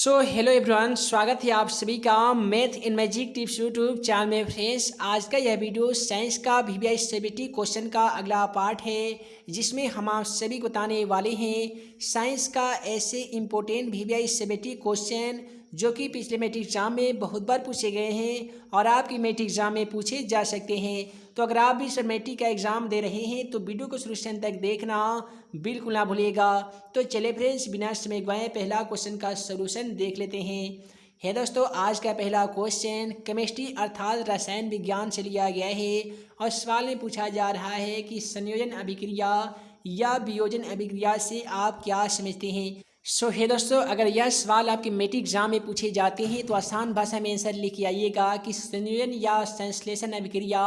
Hello everyone, स्वागत है आप सभी का math in magic tips YouTube channel में। फ्रेंड्स, आज का यह वीडियो साइंस का वीवीआई सीबीटी क्वेश्चन का अगला पार्ट है, जिसमें हम आप सभी को बताने वाले हैं साइंस का ऐसे इम्पोर्टेंट वीवीआई सीबीटी क्वेश्चन जो कि पिछले मैट्रिक एग्जाम में बहुत बार पूछे गए हैं और आपकी मैट्रिक एग्जाम में पूछे जा सकते हैं। तो अगर आप भी सर मैट्रिक का एग्ज़ाम दे रहे हैं तो वीडियो को शुरू से अंत तक देखना बिल्कुल ना भूलिएगा। तो चलिए फ्रेंड्स, बिना समय गवाए पहला क्वेश्चन का सलूशन देख लेते हैं। है दोस्तों, आज का पहला क्वेश्चन केमिस्ट्री अर्थात रसायन विज्ञान से लिया गया है और सवाल में पूछा जा रहा है कि संयोजन अभिक्रिया या वियोजन अभिक्रिया से आप क्या समझते हैं। है दोस्तों, अगर यह सवाल आपके मैट्रिक एग्जाम में पूछे जाते हैं तो आसान भाषा में आंसर लिख आइएगा कि संयोजन या संश्लेषण अभिक्रिया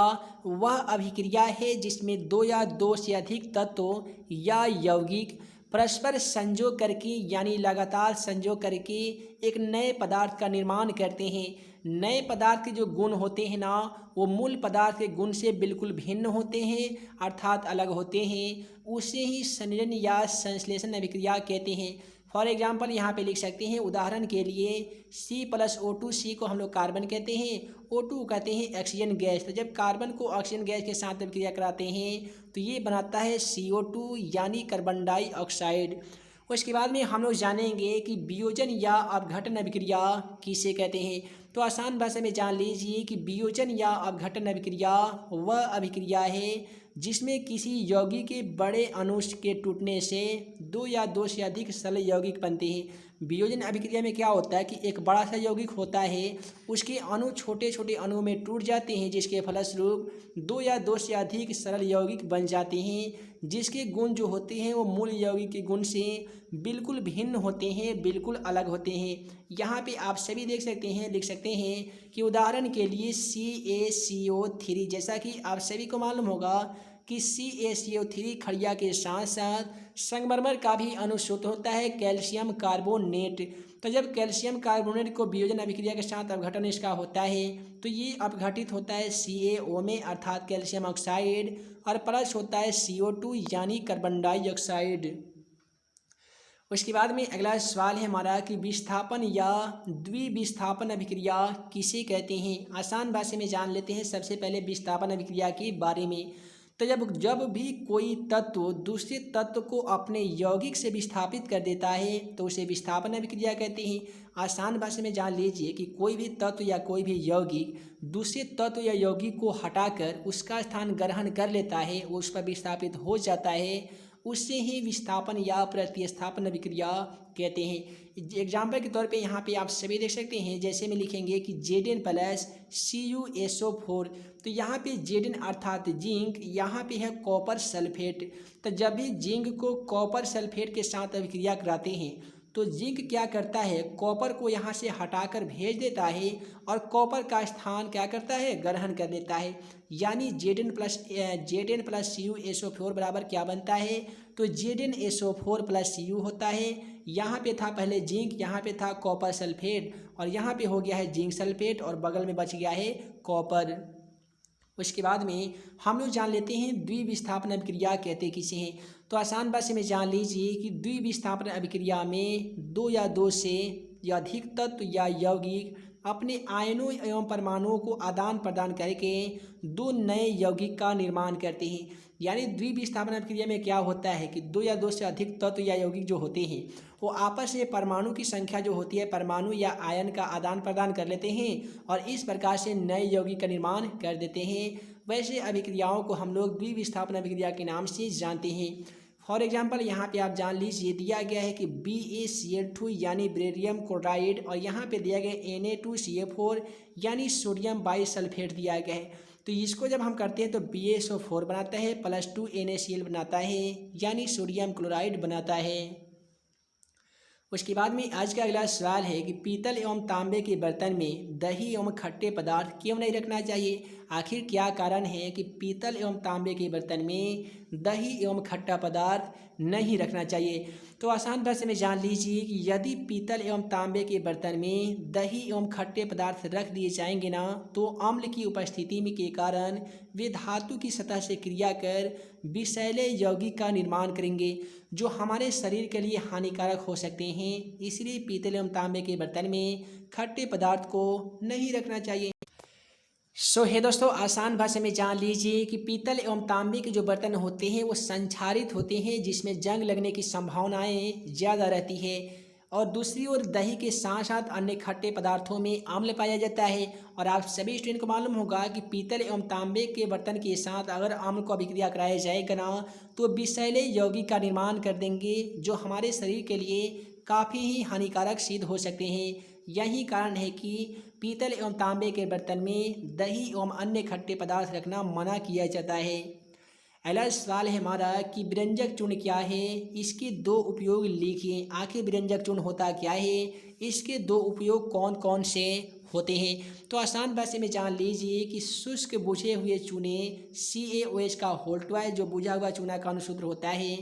वह अभिक्रिया है जिसमें दो या दो से अधिक तत्व या यौगिक परस्पर संजोग करके यानी लगातार संजोग करके एक नए पदार्थ का निर्माण करते हैं। नए पदार्थ के जो गुण होते हैं ना, वो मूल पदार्थ के गुण से बिल्कुल भिन्न होते हैं अर्थात अलग होते हैं। उसे ही संयोजन या संश्लेषण अभिक्रिया कहते हैं। फॉर एग्जाम्पल यहाँ पे लिख सकते हैं, उदाहरण के लिए C+O2, C को हम लोग कार्बन कहते हैं, O2 कहते हैं ऑक्सीजन गैस। तो जब कार्बन को ऑक्सीजन गैस के साथ अभिक्रिया कराते हैं तो ये बनाता है CO2 यानी कार्बन डाइऑक्साइड। उसके बाद में हम लोग जानेंगे कि वियोजन या अपघटन अभिक्रिया किसे कहते हैं। तो आसान भाषा में जान लीजिए कि वियोजन या अपघटन अभिक्रिया वह अभिक्रिया है जिसमें किसी यौगिक के बड़े अणु के टूटने से दो या दो से अधिक सरल यौगिक बनते हैं। वियोजन अभिक्रिया में क्या होता है कि एक बड़ा सा यौगिक होता है, उसके अणु छोटे छोटे अणुओं में टूट जाते हैं, जिसके फलस्वरूप दो या दो से अधिक सरल यौगिक बन जाते हैं, जिसके गुण जो होते हैं वो मूल यौगिक के गुण से बिल्कुल भिन्न होते हैं, बिल्कुल अलग होते हैं। यहाँ पे आप सभी देख सकते हैं, लिख सकते हैं कि उदाहरण के लिए CaCO3, जैसा कि आप सभी को मालूम होगा कि CaCO3 खड़िया के साथ साथ संगमरमर का भी अनुसूत होता है कैल्शियम कार्बोनेट। तो जब कैल्शियम कार्बोनेट को वियोजन अभिक्रिया के साथ अपघटन इसका होता है तो ये अपघटित होता है CaO में अर्थात कैल्शियम ऑक्साइड और प्लस होता है CO2 यानी कार्बन डाइऑक्साइड। उसके बाद में अगला सवाल है हमारा कि विस्थापन या द्विविस्थापन अभिक्रिया किसे कहते हैं। आसान भाषा में जान लेते हैं सबसे पहले विस्थापन अभिक्रिया के बारे में। तो जब भी कोई तत्व दूसरे तत्व को अपने यौगिक से विस्थापित कर देता है तो उसे विस्थापन अभिक्रिया कहते हैं। आसान भाषा में जान लीजिए कि कोई भी तत्व या कोई भी यौगिक दूसरे तत्व या यौगिक को हटाकर उसका स्थान ग्रहण कर लेता है, उस पर विस्थापित हो जाता है, उससे ही विस्थापन या प्रतिस्थापन अभिक्रिया कहते हैं। एग्जाम्पल के तौर पे यहाँ पे आप सभी देख सकते हैं, जैसे में लिखेंगे कि Zn प्लस CuSO4। तो यहाँ पे Zn अर्थात जिंक, यहाँ पे है कॉपर सल्फेट। तो जब भी जिंक को कॉपर सल्फेट के साथ अभिक्रिया कराते हैं तो जिंक क्या करता है, कॉपर को यहाँ से हटाकर भेज देता है और कॉपर का स्थान क्या करता है, ग्रहण कर लेता है। यानी Zn प्लस CuSO4 बराबर क्या बनता है, तो ZnSO4 प्लस Cu होता है। यहाँ पे था पहले जिंक, यहाँ पे था कॉपर सल्फेट और यहाँ पे हो गया है जिंक सल्फेट और बगल में बच गया है कॉपर। उसके बाद में हम लोग जान लेते हैं द्विविस्थापन अभिक्रिया कहते किसे हैं। तो आसान भाषा में जान लीजिए कि द्विविस्थापन अभिक्रिया में दो या दो से अधिक तत्व या यौगिक अपने आयनों एवं परमाणुओं को आदान प्रदान करके दो नए यौगिक का निर्माण करते हैं। यानी द्विविस्थापन अभिक्रिया में क्या होता है कि दो या दो से अधिक तत्व या यौगिक जो होते हैं वो आपस में परमाणु की संख्या जो होती है, परमाणु या आयन का आदान प्रदान कर लेते हैं और इस प्रकार से नए यौगिक का निर्माण कर देते हैं। वैसे अभिक्रियाओं को हम लोग द्विविस्थापन अभिक्रिया के नाम से जानते हैं। फॉर एग्जाम्पल यहाँ पे आप जान लीजिए, दिया गया है कि BaCl2 यानी बेरियम क्लोराइड और यहाँ पे दिया गया Na2CO4 यानी सोडियम बाइसल्फेट दिया गया है। तो इसको जब हम करते हैं तो BaSO4 बनाता है प्लस 2 NaCl बनाता है यानी सोडियम क्लोराइड बनाता है। उसके बाद में आज का अगला सवाल है कि पीतल एवं तांबे के बर्तन में दही एवं खट्टे पदार्थ क्यों नहीं रखना चाहिए। आखिर क्या कारण है कि पीतल एवं तांबे के बर्तन में दही एवं खट्टा पदार्थ नहीं रखना चाहिए। तो आसान भाषा में जान लीजिए कि यदि पीतल एवं तांबे के बर्तन में दही एवं खट्टे पदार्थ रख दिए जाएंगे ना, तो अम्ल की उपस्थिति में के कारण वे धातु की सतह से क्रिया कर विषैले यौगिक का निर्माण करेंगे, जो हमारे शरीर के लिए हानिकारक हो सकते हैं। इसलिए पीतल एवं तांबे के बर्तन में खट्टे पदार्थ को नहीं रखना चाहिए। है दोस्तों, आसान भाषा में जान लीजिए कि पीतल एवं तांबे के जो बर्तन होते हैं वो संक्षारित होते हैं, जिसमें जंग लगने की संभावनाएं ज़्यादा रहती है। और दूसरी ओर दही के साथ साथ अन्य खट्टे पदार्थों में अम्ल पाया जाता है। और आप सभी स्टूडेंट को मालूम होगा कि पीतल एवं तांबे के बर्तन के साथ अगर अम्ल को अभिक्रिया कराया जाएगा ना, तो विषैले यौगिक का निर्माण कर देंगे, जो हमारे शरीर के लिए काफ़ी ही हानिकारक सिद्ध हो सकते हैं। यही कारण है कि पीतल एवं तांबे के बर्तन में दही एवं अन्य खट्टे पदार्थ रखना मना किया जाता है। अगला सवाल है हमारा कि व्यंजक चूर्ण क्या है, इसके दो उपयोग लिखिए। आखिर व्यंजक चूर्ण होता क्या है, इसके दो उपयोग कौन कौन से होते हैं। तो आसान भाषा में जान लीजिए कि शुष्क बुझे हुए चूने CaOH का होल्टवाइज जो बुझा हुआ चूना का अनुसूत्र होता है,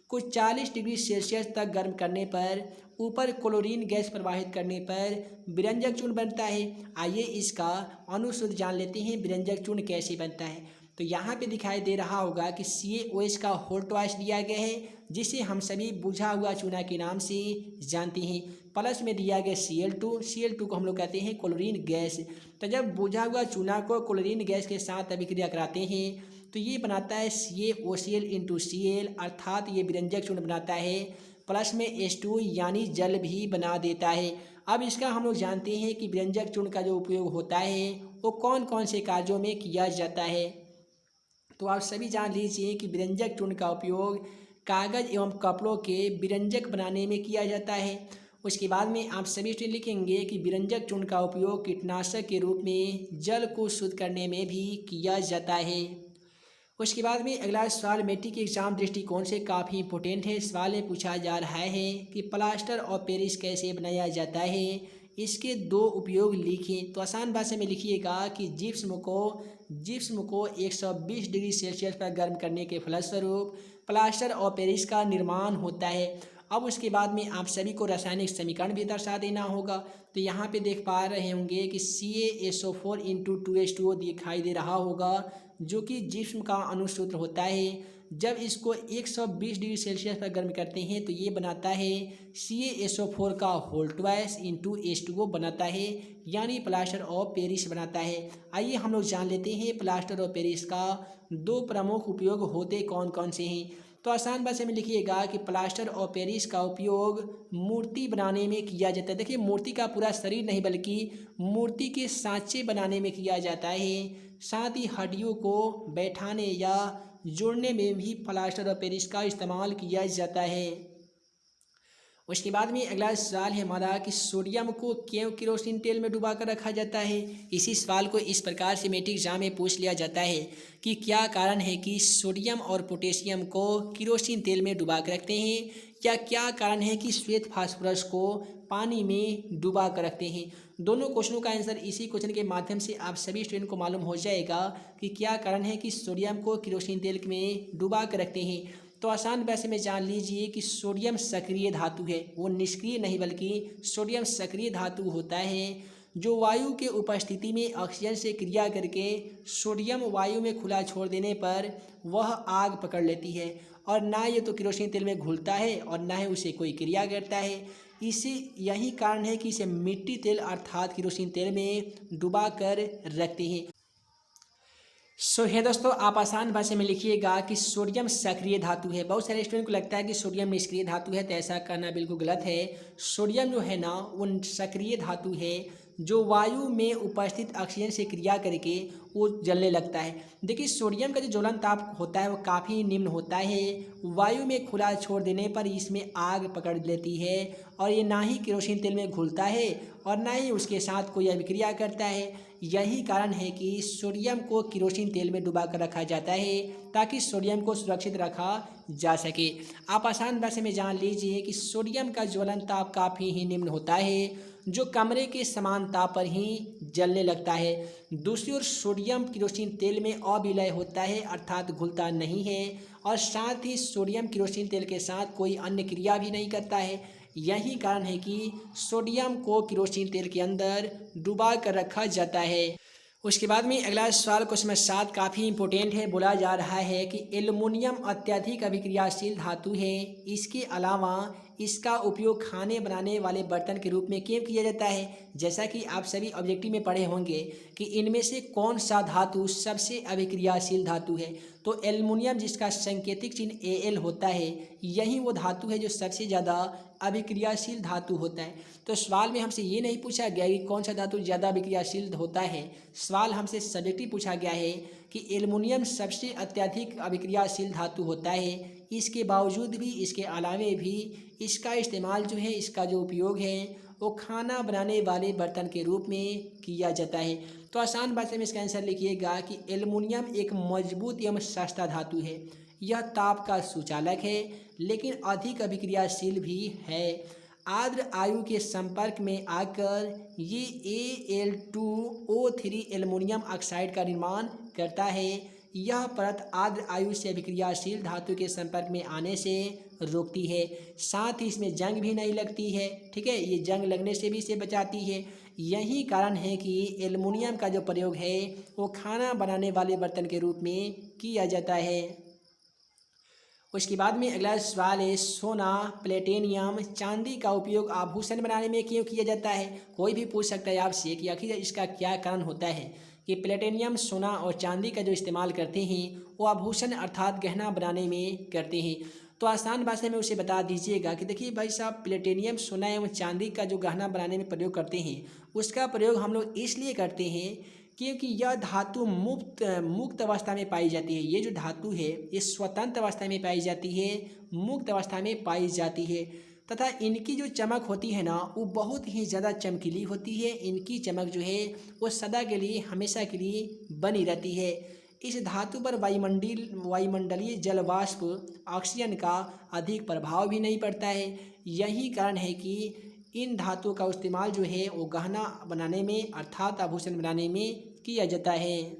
कुछ 40 डिग्री सेल्सियस तक गर्म करने पर ऊपर क्लोरीन गैस प्रवाहित करने पर व्यंजक चूर्ण बनता है। आइए इसका अनुसूत्र जान लेते हैं, व्यंजक चूर्ण कैसे बनता है। तो यहाँ पे दिखाई दे रहा होगा कि CaOH का होल्टवाइज दिया गया है, जिसे हम सभी बुझा हुआ चूना के नाम से जानते हैं। प्लस में दिया गया Cl2 को हम लोग कहते हैं क्लोरीन गैस। तो जब बुझा हुआ चूना को क्लोरीन गैस के साथ अभिक्रिया कराते हैं तो ये बनाता है CaOCl × Cl, अर्थात ये व्यंजक चूर्ण बनाता है। प्लस में H2 यानी जल भी बना देता है। अब इसका हम लोग जानते हैं कि व्यंजक चूर्ण का जो उपयोग होता है वो कौन कौन से कार्यों में किया जाता है। तो आप सभी जान लीजिए कि व्यंजक चूर्ण का उपयोग कागज़ एवं कपड़ों के व्यंजक बनाने में किया जाता है। उसके बाद में आप सभी स्टूडेंट लिखेंगे कि व्यंजक चूर्ण का उपयोग कीटनाशक के रूप में जल को शुद्ध करने में भी किया जाता है। उसके बाद में अगला सवाल मैट्रिक के एग्जाम दृष्टिकोण से काफ़ी इंपॉर्टेंट है। सवाल में पूछा जा रहा है कि प्लास्टर ऑफ पेरिस कैसे बनाया जाता है, इसके दो उपयोग लिखें। तो आसान भाषा में लिखिएगा कि जिप्सम को 120 डिग्री सेल्सियस पर गर्म करने के फलस्वरूप प्लास्टर ऑफ पेरिस का निर्माण होता है। अब उसके बाद में आप सभी को रासायनिक समीकरण भी दर्शा देना होगा। तो यहाँ पे देख पा रहे होंगे कि CaSO4 × 2H2O दिखाई दे रहा होगा, जो कि जिप्सम का अनुसूत्र होता है। जब इसको 120 डिग्री सेल्सियस पर गर्म करते हैं तो ये बनाता है CaSO4 का होल्टवाइज × H2O बनाता है, यानी प्लास्टर ऑफ पेरिस बनाता है। आइए हम लोग जान लेते हैं प्लास्टर ऑफ पेरिस का दो प्रमुख उपयोग होते कौन कौन से हैं। तो आसान भाषा में लिखिएगा कि प्लास्टर ऑफ पेरिस का उपयोग मूर्ति बनाने में किया जाता है। देखिए, मूर्ति का पूरा शरीर नहीं बल्कि मूर्ति के सांचे बनाने में किया जाता है। साथ ही हड्डियों को बैठाने या जोड़ने में भी प्लास्टर ऑफ पेरिस का इस्तेमाल किया जाता है। उसके बाद में अगला सवाल है हमारा कि सोडियम को क्यों केरोसिन तेल में डुबा कर रखा जाता है। इसी सवाल को इस प्रकार से मैट्रिक एग्जाम में पूछ लिया जाता है कि क्या कारण है कि सोडियम और पोटेशियम को केरोसिन तेल में डुबा कर रखते हैं, या क्या कारण है कि श्वेत फास्फोरस को पानी में डुबा कर रखते हैं। दोनों क्वेश्चनों का आंसर इसी क्वेश्चन के माध्यम से आप सभी स्टूडेंट को मालूम हो जाएगा कि क्या कारण है कि सोडियम को केरोसिन तेल में डुबा कर रखते हैं। तो आसान भाषा में जान लीजिए कि सोडियम सक्रिय धातु है, वो निष्क्रिय नहीं बल्कि सोडियम सक्रिय धातु होता है, जो वायु के उपस्थिति में ऑक्सीजन से क्रिया करके सोडियम वायु में खुला छोड़ देने पर वह आग पकड़ लेती है, और ना ये तो केरोसिन तेल में घुलता है और ना ही उसे कोई क्रिया करता है। यही कारण है कि इसे मिट्टी तेल अर्थात केरोसिन तेल में डुबा कर रखते हैं। है दोस्तों, आप आसान भाषा में लिखिएगा कि सोडियम सक्रिय धातु है। बहुत सारे स्टूडेंट को लगता है कि सोडियम निष्क्रिय धातु है, तो ऐसा करना बिल्कुल गलत है। सोडियम जो है ना वो सक्रिय धातु है, जो वायु में उपस्थित ऑक्सीजन से क्रिया करके वो जलने लगता है। देखिए, सोडियम का जो ज्वलन ताप होता है वो काफ़ी निम्न होता है। वायु में खुला छोड़ देने पर इसमें आग पकड़ लेती है, और ये ना ही केरोसिन तेल में घुलता है और ना ही उसके साथ कोई अभिक्रिया करता है। यही कारण है कि सोडियम को केरोसिन तेल में डुबा कर रखा जाता है, ताकि सोडियम को सुरक्षित रखा जा सके। आप आसान भाषा में जान लीजिए कि सोडियम का ज्वलन ताप काफ़ी ही निम्न होता है। जो कमरे के समान ताप पर ही जलने लगता है। दूसरी ओर सोडियम केरोसिन तेल में अविलय होता है अर्थात घुलता नहीं है और साथ ही सोडियम केरोसिन तेल के साथ कोई अन्य क्रिया भी नहीं करता है। यही कारण है कि सोडियम को केरोसिन तेल के अंदर डुबा कर रखा जाता है। उसके बाद में अगला सवाल क्वेश्चन नंबर 7 काफ़ी इंपॉर्टेंट है। बोला जा रहा है कि एल्युमिनियम अत्यधिक अभिक्रियाशील धातु है। इसके अलावा इसका उपयोग खाने बनाने वाले बर्तन के रूप में क्यों किया जाता है। जैसा कि आप सभी ऑब्जेक्टिव में पढ़े होंगे कि इनमें से कौन सा धातु सबसे अभिक्रियाशील धातु है। तो एल्युमिनियम जिसका सांकेतिक चिन्ह Al होता है, यही वो धातु है जो सबसे ज़्यादा अभिक्रियाशील धातु होता है। तो सवाल में हमसे ये नहीं पूछा गया कि कौन सा धातु ज़्यादा अभिक्रियाशील होता है। सवाल हमसे सब्जेक्टिव पूछा गया है कि एल्युमिनियम सबसे अत्यधिक अभिक्रियाशील धातु होता है। इसके बावजूद भी, इसके अलावे भी इसका इस्तेमाल जो है, इसका जो उपयोग है वो खाना बनाने वाले बर्तन के रूप में किया जाता है। तो आसान भाषा में इसका आंसर लिखिएगा कि एल्युमिनियम एक मजबूत एवं सस्ता धातु है। यह ताप का सुचालक है लेकिन अधिक अभिक्रियाशील भी है। आर्द्र आयु के संपर्क में आकर ये Al2O3 एल्युमिनियम ऑक्साइड का निर्माण करता है। यह परत आर्द्र आयु से अभिक्रियाशील धातु के संपर्क में आने से रोकती है। साथ ही इसमें जंग भी नहीं लगती है। ठीक है, ये जंग लगने से भी इसे बचाती है। यही कारण है कि एल्युमिनियम का जो प्रयोग है वो खाना बनाने वाले बर्तन के रूप में किया जाता है। उसके बाद में अगला सवाल है, सोना, प्लेटिनियम, चांदी का उपयोग आभूषण बनाने में क्यों किया जाता है। कोई भी पूछ सकता है आपसे कि आखिर इसका क्या कारण होता है कि प्लेटिनियम, सोना और चांदी का जो इस्तेमाल करते हैं वो आभूषण अर्थात गहना बनाने में करते हैं। तो आसान भाषा में उसे बता दीजिएगा कि देखिए भाई साहब, प्लेटिनियम, सोना एवं चांदी का जो गहना बनाने में प्रयोग करते हैं उसका प्रयोग हम लोग इसलिए करते हैं क्योंकि यह धातु मुक्त अवस्था में पाई जाती है। ये जो धातु है ये स्वतंत्र अवस्था में पाई जाती है, मुक्त अवस्था में पाई जाती है तथा इनकी जो चमक होती है ना वो बहुत ही ज़्यादा चमकीली होती है। इनकी चमक जो है वो सदा के लिए, हमेशा के लिए बनी रहती है। इस धातु पर वायुमंडलीय जल वाष्प, ऑक्सीजन का अधिक प्रभाव भी नहीं पड़ता है। यही कारण है कि इन धातुओं का इस्तेमाल जो है वो गहना बनाने में अर्थात आभूषण बनाने में किया जाता है।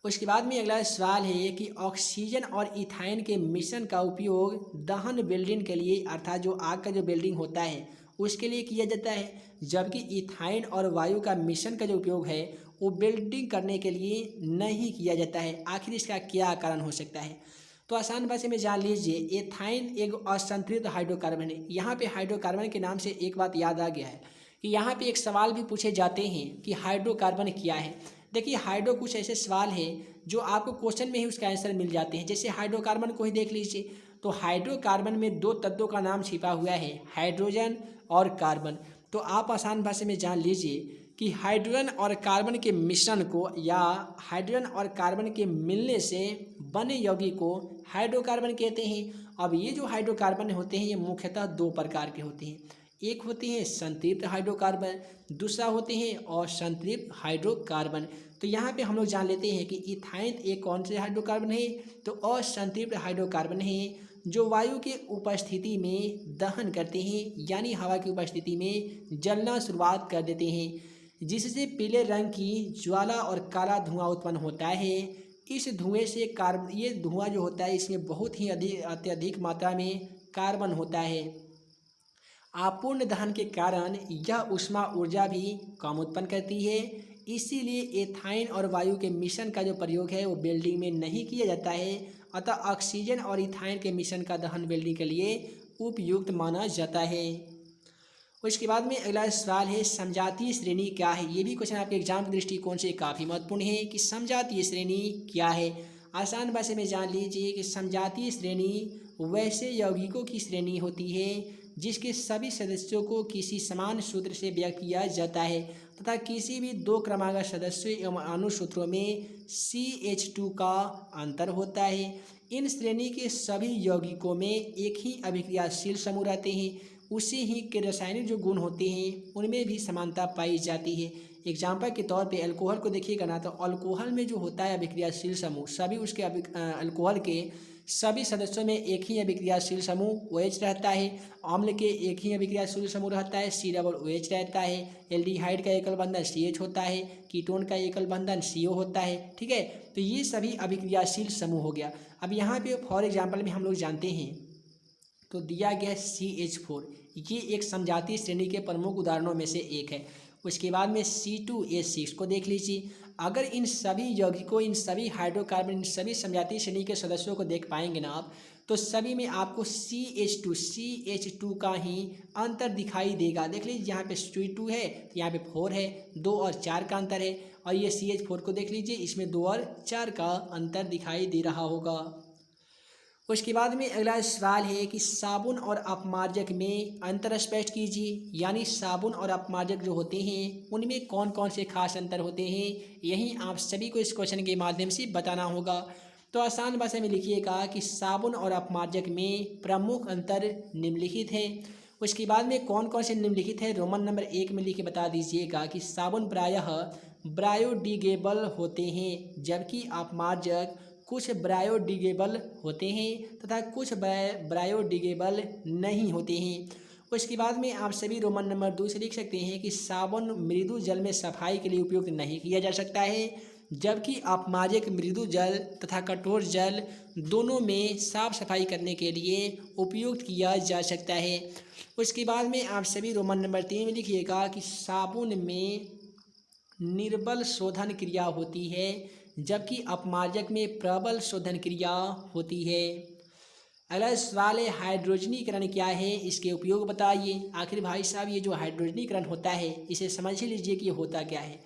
उसके बाद में अगला सवाल है कि ऑक्सीजन और इथाइन के मिश्रण का उपयोग दहन वेल्डिंग के लिए अर्थात जो आग का जो वेल्डिंग होता है उसके लिए किया जाता है, जबकि इथाइन और वायु का मिश्रण का जो उपयोग है वो वेल्डिंग करने के लिए नहीं किया जाता है। आखिर इसका क्या कारण हो सकता है। तो आसान भाषा में जान लीजिए, एथाइन एक असंतृप्त हाइड्रोकार्बन है। यहाँ पे हाइड्रोकार्बन के नाम से एक बात याद आ गया है कि यहाँ पे एक सवाल भी पूछे जाते हैं कि हाइड्रोकार्बन क्या है। देखिए, हाइड्रो कुछ ऐसे सवाल है जो आपको क्वेश्चन में ही उसका आंसर मिल जाते हैं। जैसे हाइड्रोकार्बन को ही देख लीजिए, तो हाइड्रोकार्बन में दो तत्वों का नाम छिपा हुआ है, हाइड्रोजन और कार्बन। तो आप आसान भाषा में जान लीजिए कि हाइड्रोजन और कार्बन के मिश्रण को या हाइड्रोजन और कार्बन के मिलने से बने यौगिक को हाइड्रोकार्बन कहते हैं। अब ये जो हाइड्रोकार्बन होते हैं ये मुख्यतः दो प्रकार के होते हैं। एक होते हैं संतृप्त हाइड्रोकार्बन, दूसरा होते हैं असंतृप्त हाइड्रोकार्बन। तो यहाँ पे हम लोग जान लेते हैं कि इथाइन एक कौन से हाइड्रोकार्बन है, तो असंतृप्त हाइड्रोकार्बन है जो वायु के उपस्थिति में दहन करते हैं, यानी हवा की उपस्थिति में जलना शुरुआत कर देते हैं, जिससे पीले रंग की ज्वाला और काला धुआं उत्पन्न होता है। इस धुएं से ये धुआं जो होता है इसमें बहुत ही अत्यधिक मात्रा में कार्बन होता है। अपूर्ण दहन के कारण यह ऊष्मा ऊर्जा भी कम उत्पन्न करती है। इसीलिए एथाइन और वायु के मिश्रण का जो प्रयोग है वो वेल्डिंग में नहीं किया जाता है। अतः ऑक्सीजन और इथाइन के मिश्रण का दहन वेल्डिंग के लिए उपयुक्त माना जाता है। उसके बाद में अगला सवाल है, समजातीय श्रेणी क्या है। ये भी क्वेश्चन आपके एग्जाम के दृष्टिकोण से काफ़ी महत्वपूर्ण है कि समजातीय श्रेणी क्या है। आसान भाषा में जान लीजिए कि समजातीय श्रेणी वैसे यौगिकों की श्रेणी होती है जिसके सभी सदस्यों को किसी समान सूत्र से व्यक्त किया जाता है तथा किसी भी दो क्रमागत सदस्यों एवं अनुसूत्रों में CH2 का अंतर होता है। इन श्रेणी के सभी यौगिकों में एक ही अभिक्रियाशील समूह रहते हैं। उसी ही के रासायनिक जो गुण होते हैं उनमें भी समानता पाई जाती है। एग्जाम्पल के तौर पे अल्कोहल को देखिएगा ना, तो अल्कोहल में जो होता है अभिक्रियाशील समूह, सभी उसके अल्कोहल के सभी सदस्यों में एक ही अभिक्रियाशील समूह OH रहता है। अम्ल के एक ही अभिक्रियाशील समूह रहता है, COOH रहता है। एल्डिहाइड का एकल बंधन CH होता है। कीटोन का एकल बंधन CO होता है। ठीक है, तो ये सभी अभिक्रियाशील समूह हो गया। अब यहाँ पे फॉर एग्जाम्पल में हम लोग जानते हैं तो दिया गया CH4, ये एक समजातीय श्रेणी के प्रमुख उदाहरणों में से एक है। उसके बाद में C2H6 को देख लीजिए। अगर इन सभी यौगिकों, इन सभी हाइड्रोकार्बन, इन सभी समजातीय श्रेणी के सदस्यों को देख पाएंगे ना आप, तो सभी में आपको CH2 का ही अंतर दिखाई देगा। देख लीजिए, यहाँ पे C2 है, यहाँ पे 4 है, 2 और 4 का अंतर है। और ये CH4 को देख लीजिए, इसमें 2 और 4 का अंतर दिखाई दे रहा होगा। उसके बाद में अगला सवाल है कि साबुन और अपमार्जक में अंतर स्पष्ट कीजिए। यानी साबुन और अपमार्जक जो होते हैं उनमें कौन कौन से खास अंतर होते हैं, यही आप सभी को इस क्वेश्चन के माध्यम से बताना होगा। तो आसान भाषा में लिखिएगा कि साबुन और अपमार्जक में प्रमुख अंतर निम्नलिखित है। उसके बाद में कौन कौन से निम्नलिखित है, रोमन नंबर 1 में लिख के बता दीजिएगा कि साबुन प्रायः बायोडिग्रेडेबल होते हैं, जबकि अपमार्जक कुछ बायोडिग्रेडेबल होते हैं तथा कुछ बायोडिग्रेडेबल नहीं होते हैं। उसके बाद में आप सभी रोमन नंबर 2 से लिख सकते हैं कि साबुन मृदु जल में सफाई के लिए उपयोग नहीं किया जा सकता है, जबकि अपमार्जक मृदु जल तथा कठोर जल दोनों में साफ सफाई करने के लिए उपयोग किया जा सकता है। उसके बाद में आप सभी रोमन नंबर 3 में लिखिएगा कि साबुन में निर्बल शोधन क्रिया होती है, जबकि अपमार्जक में प्रबल शोधन क्रिया होती है। अगला सवाल है हाइड्रोजनीकरण क्या है, इसके उपयोग बताइए। आखिर भाई साहब ये जो हाइड्रोजनीकरण होता है इसे समझ ही लीजिए कि ये होता क्या है।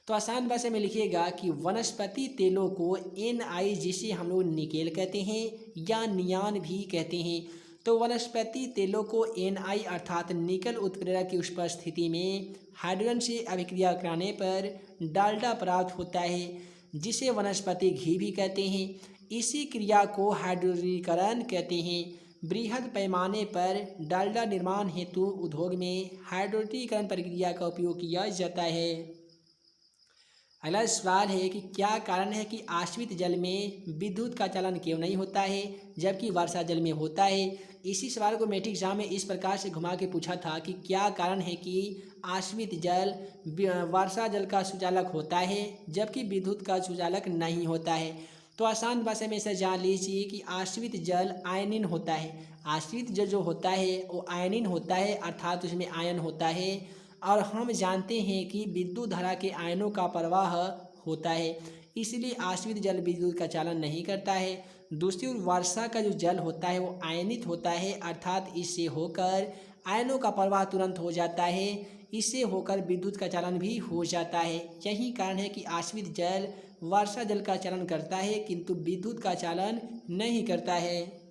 तो आसान भाषा में लिखिएगा कि वनस्पति तेलों को NI, जिसे हम लोग निकेल कहते हैं या नियान भी कहते हैं, तो वनस्पति तेलों को NI अर्थात निकल उत्प्रेरक की उपस्थिति में हाइड्रोजन से अभिक्रिया कराने पर डाल्डा प्राप्त होता है, जिसे वनस्पति घी भी कहते हैं। इसी क्रिया को हाइड्रोजनीकरण कहते हैं। बृहद पैमाने पर डाल्डा निर्माण हेतु उद्योग में हाइड्रोजनीकरण प्रक्रिया का उपयोग किया जाता है। अगला सवाल है कि क्या कारण है कि आश्रित जल में विद्युत का चालन क्यों नहीं होता है, जबकि वर्षा जल में होता है। इसी सवाल को मैट्रिक एग्जाम में इस प्रकार से घुमा के पूछा था कि क्या कारण है कि आश्रित जल वर्षा जल का सुचालक होता है, जबकि विद्युत का सुचालक नहीं होता है। तो आसान भाषा में इसे जान लीजिए कि आश्रित जल आयनिन होता है। आश्रित जल जो होता है वो आयनिन होता है, अर्थात उसमें आयन होता है। और हम जानते हैं कि विद्युत धारा के आयनों का प्रवाह होता है, इसलिए आश्रित जल विद्युत का चालन नहीं करता है। दूसरी ओर वर्षा का जो जल होता है वो आयनित होता है, अर्थात इससे होकर आयनों का प्रवाह तुरंत हो जाता है, इससे होकर विद्युत का चालन भी हो जाता है। यही कारण है कि आश्रित जल वर्षा जल का चालन करता है किंतु विद्युत का चालन नहीं करता है।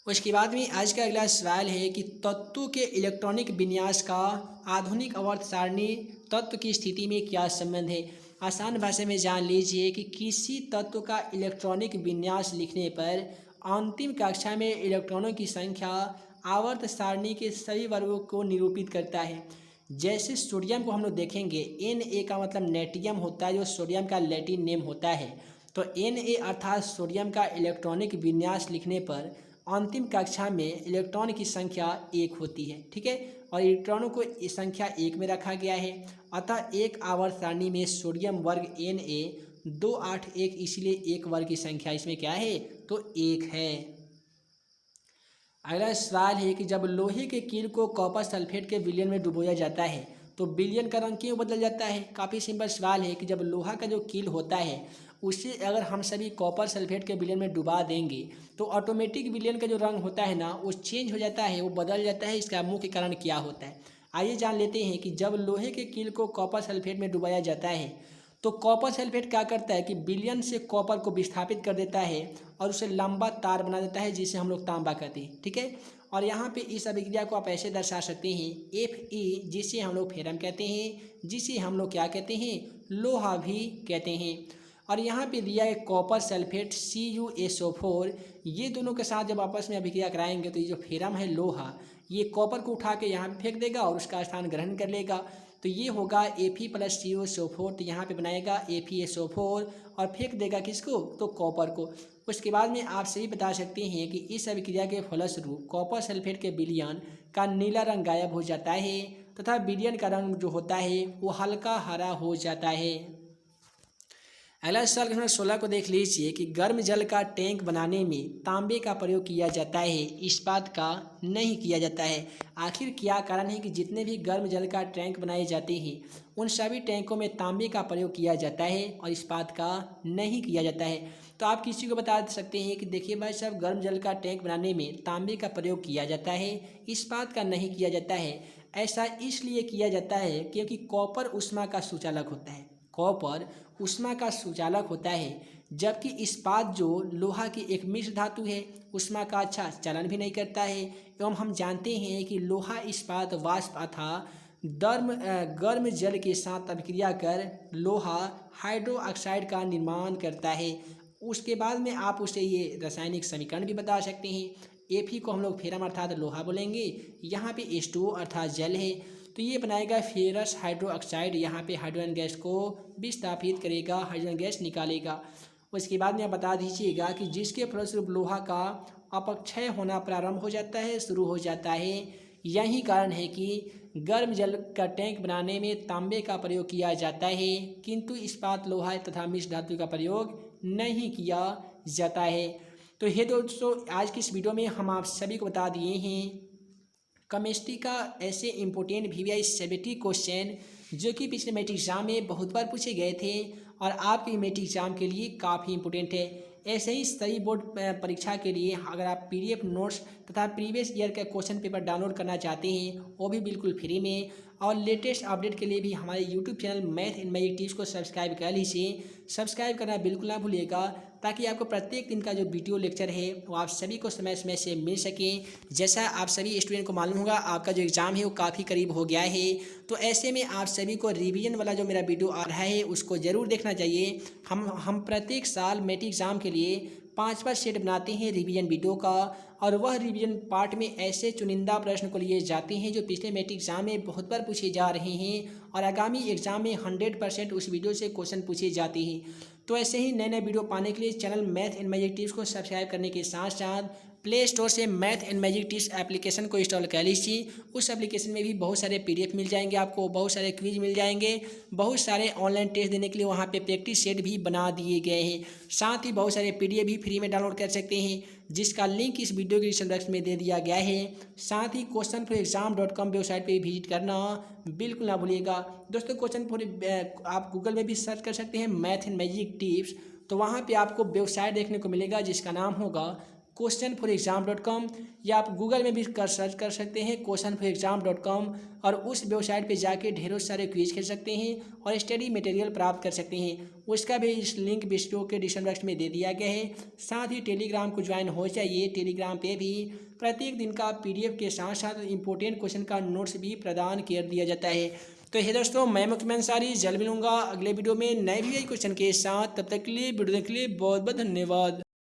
उसके बाद में आज का अगला सवाल है कि तत्व के इलेक्ट्रॉनिक विन्यास का आधुनिक आवर्त सारणी तत्व की स्थिति में क्या संबंध है। आसान भाषा में जान लीजिए कि किसी तत्व का इलेक्ट्रॉनिक विन्यास लिखने पर अंतिम कक्षा में इलेक्ट्रॉनों की संख्या आवर्त सारणी के सभी वर्गों को निरूपित करता है। जैसे सोडियम को हम लोग देखेंगे, Na का मतलब नेटियम होता है, जो सोडियम का लैटिन नेम होता है। तो Na अर्थात सोडियम का इलेक्ट्रॉनिक विन्यास लिखने पर अंतिम कक्षा में इलेक्ट्रॉन की संख्या 1 होती है। ठीक है, और इलेक्ट्रॉनों को इस संख्या 1 में रखा गया है। अतः एक आवर्त सारणी में सोडियम वर्ग Na 281, इसलिए एक वर्ग की संख्या इसमें क्या है, तो 1 है। अगला सवाल है कि जब लोहे के कील को कॉपर सल्फेट के विलयन में डुबोया जाता है तो विलयन का रंग क्यों बदल जाता है। काफ़ी सिंपल सवाल है कि जब लोहा का जो कील होता है उसे अगर हम सभी कॉपर सल्फेट के विलयन में डुबा देंगे तो ऑटोमेटिक विलयन का जो रंग होता है ना वो चेंज हो जाता है, वो बदल जाता है। इसका मुख्य कारण क्या होता है, आइए जान लेते हैं कि जब लोहे के कील को कॉपर सल्फेट में डुबाया जाता है तो कॉपर सल्फेट क्या करता है कि विलयन से कॉपर को विस्थापित कर देता है और उसे लंबा तार बना देता है, जिसे हम लोग तांबा कहते हैं। ठीक है, और यहाँ पे इस अभिक्रिया को आप ऐसे दर्शा सकते हैं Fe, जिसे हम लोग फेरम कहते हैं, जिसे हम लोग क्या कहते हैं, लोहा भी कहते हैं। और यहाँ पे दिया है कॉपर सल्फेट CuSO4, ये दोनों के साथ जब आपस में अभिक्रिया कराएंगे तो ये जो फेरम है लोहा, ये कॉपर को उठा के यहाँ पे फेंक देगा और उसका स्थान ग्रहण कर लेगा। तो ये होगा Fe+CO4। तो यहाँ पे बनाएगा FeSO4 और फेंक देगा किसको, तो कॉपर को। उसके बाद में आप सभी बता सकते हैं कि इस अभिक्रिया के फलस्वरूप कॉपर सल्फेट के विलयन का नीला रंग गायब हो जाता है तथा विलयन का रंग जो होता है वो हल्का हरा हो जाता है। अगला सवाल नंबर 16 को देख लीजिए कि गर्म जल का टैंक बनाने में तांबे का प्रयोग किया जाता है, इस्पात का नहीं किया जाता है। आखिर क्या कारण है कि जितने भी गर्म जल का टैंक बनाए जाते हैं उन सभी टैंकों में तांबे का प्रयोग किया जाता है और इस्पात का नहीं किया जाता है। तो आप किसी को बता सकते हैं कि देखिए भाई साहब, गर्म जल का टैंक बनाने में तांबे का प्रयोग किया जाता है, इस्पात का नहीं किया जाता है। ऐसा इसलिए किया जाता है क्योंकि कॉपर ऊष्मा का सुचालक होता है, कॉपर ऊष्मा का सुचालक होता है, जबकि इस्पात जो लोहा की एक मिश्र धातु है ऊष्मा का अच्छा चलन भी नहीं करता है। एवं हम जानते हैं कि लोहा इस्पात वाष्प अथा गर्म जल के साथ अभिक्रिया कर लोहा हाइड्रोक्साइड का निर्माण करता है। उसके बाद में आप उसे ये रासायनिक समीकरण भी बता सकते हैं। Fe को हम लोग फेरम अर्थात लोहा बोलेंगे, यहाँ पे H2O अर्थात जल है, तो ये बनाएगा फेरस हाइड्रोक्साइड, यहाँ पे हाइड्रोजन गैस को विस्थापित करेगा, हाइड्रोजन गैस निकालेगा। उसके बाद में आप बता दीजिएगा कि जिसके फलस्वरूप लोहा का अपक्षय होना प्रारंभ हो जाता है, शुरू हो जाता है। यही कारण है कि गर्म जल का टैंक बनाने में तांबे का प्रयोग किया जाता है किंतु इस्पात लोहा तथा मिश्र धातु का प्रयोग नहीं किया जाता है। तो ये दोस्तों आज की इस वीडियो में हम आप सभी को बता दिए हैं केमिस्ट्री का ऐसे इम्पोर्टेंट VVI/70 क्वेश्चन जो कि पिछले मैट्रिक एग्जाम में बहुत बार पूछे गए थे और आपके मैट्रिक एग्जाम के लिए काफ़ी इम्पोर्टेंट है। ऐसे ही सभी बोर्ड परीक्षा के लिए अगर आप PDF नोट्स तथा प्रीवियस ईयर का क्वेश्चन पेपर डाउनलोड करना चाहते हैं वो भी बिल्कुल फ्री में, और लेटेस्ट अपडेट के लिए भी हमारे YouTube channel math in magic tips को सब्सक्राइब कर लीजिए। सब्सक्राइब करना बिल्कुल ना भूलिएगा ताकि आपको प्रत्येक दिन का जो वीडियो लेक्चर है वो आप सभी को समय समय से मिल सके। जैसा आप सभी स्टूडेंट को मालूम होगा आपका जो एग्ज़ाम है वो काफ़ी करीब हो गया है, तो ऐसे में आप सभी को रिवीजन वाला जो मेरा वीडियो आ रहा है उसको ज़रूर देखना चाहिए। हम प्रत्येक साल मैट्रिक एग्ज़ाम के लिए 5 सेट बनाते हैं रिवीजन वीडियो का, और वह रिवीजन पार्ट में ऐसे चुनिंदा प्रश्न को लिए जाते हैं जो पिछले मैट्रिक एग्जाम में बहुत बार पूछे जा रहे हैं और आगामी एग्जाम में 100% उस वीडियो से क्वेश्चन पूछे जाते हैं। तो ऐसे ही नए नए वीडियो पाने के लिए channel math in magic tips को सब्सक्राइब करने के साथ साथ प्ले स्टोर से math in magic tips application को इंस्टॉल कर लीजिए। उस एप्लीकेशन में भी बहुत सारे PDF मिल जाएंगे, आपको बहुत सारे क्विज मिल जाएंगे, बहुत सारे ऑनलाइन टेस्ट देने के लिए वहाँ पे प्रैक्टिस सेट भी बना दिए गए हैं। साथ ही बहुत सारे PDF भी फ्री में डाउनलोड कर सकते हैं जिसका लिंक इस वीडियो के डिस्क्रिप्शन बॉक्स में दे दिया गया है। साथ ही questionforexam.com वेबसाइट पर विजिट करना बिल्कुल ना भूलिएगा। दोस्तों क्वेश्चन फॉर आप गूगल में भी सर्च कर सकते हैं मैथ इन मैजिक टिप्स, तो वहाँ पे आपको वेबसाइट देखने को मिलेगा जिसका नाम होगा questionforexam.com, या आप गूगल में भी सर्च कर सकते हैं questionforexam.com, और उस वेबसाइट पे जाके ढेरों सारे क्विज खेल सकते हैं और स्टडी मटेरियल प्राप्त कर सकते हैं। उसका भी इस लिंक वीडियो के डिस्क्रिप्शन बॉक्स में दे दिया गया है। साथ ही टेलीग्राम को ज्वाइन हो जाइए, टेलीग्राम पे भी प्रत्येक दिन का PDF के साथ साथ इंपॉर्टेंट क्वेश्चन का नोट्स भी प्रदान कर दिया जाता है। तो ये दोस्तों मैं मुख्य अंसारी जल्द मिलूंगा अगले वीडियो में नए VVI क्वेश्चन के साथ। तब तक के लिए वीडियो देखने के लिए बहुत बहुत धन्यवाद।